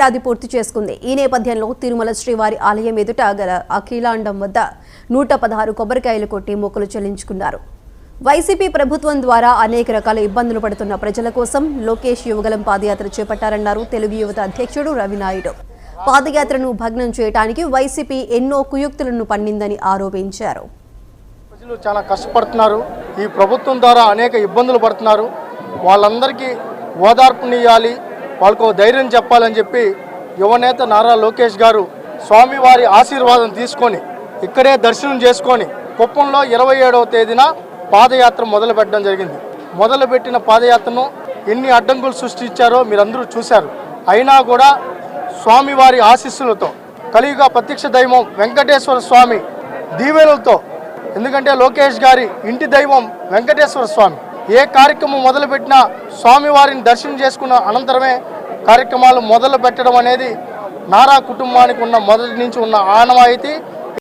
ఏడాది పూర్తి చేసుకుంది. ఈ నేపథ్యంలో తిరుమల శ్రీవారి ఆలయం ఎదుట గల అఖిలాండం వద్ద 116 కొబ్బరికాయలు కొట్టి మొక్కులు చెల్లించుకున్నారు. వైసీపీ ప్రభుత్వం ద్వారా అనేక రకాల ఇబ్బందులు పడుతున్న ప్రజల కోసం లోకేష్ యువగలం పాదయాత్ర చేపట్టారన్నారు తెలుగు యువత అధ్యక్షుడు రవినాయుడు. పాదయాత్రను భగ్నం చేయడానికి వైసీపీ ఎన్నో కుయుక్తులను పన్నిందని ఆరోపించారు. ప్రజలు చాలా కష్టపడుతున్నారు. ఈ ప్రభుత్వం ద్వారా అనేక ఇబ్బందులు పడుతున్నారు. వాళ్ళందరికీ ఓదార్పునియాలి, వాళ్ళకు ధైర్యం చెప్పాలని చెప్పి యువనేత నారా లోకేష్ గారు స్వామివారి ఆశీర్వాదం తీసుకొని ఇక్కడే దర్శనం చేసుకొని కుప్పంలో 27వ తేదీన పాదయాత్ర మొదలుపెట్టడం జరిగింది. మొదలుపెట్టిన పాదయాత్రను ఎన్ని అడ్డంకులు సృష్టించారో మీరందరూ చూశారు. అయినా కూడా స్వామివారి ఆశీస్సులతో కలియుగ ప్రత్యక్ష దైవం వెంకటేశ్వర స్వామి దీవెనలతో, ఎందుకంటే లోకేష్ గారి ఇంటి దైవం వెంకటేశ్వర స్వామి, ఏ కార్యక్రమం మొదలుపెట్టినా స్వామివారిని దర్శనం చేసుకున్న అనంతరమే కార్యక్రమాలు మొదలు పెట్టడం అనేది నారా కుటుంబానికి ఉన్న మొదటి నుంచి ఉన్న ఆనవాయితీ.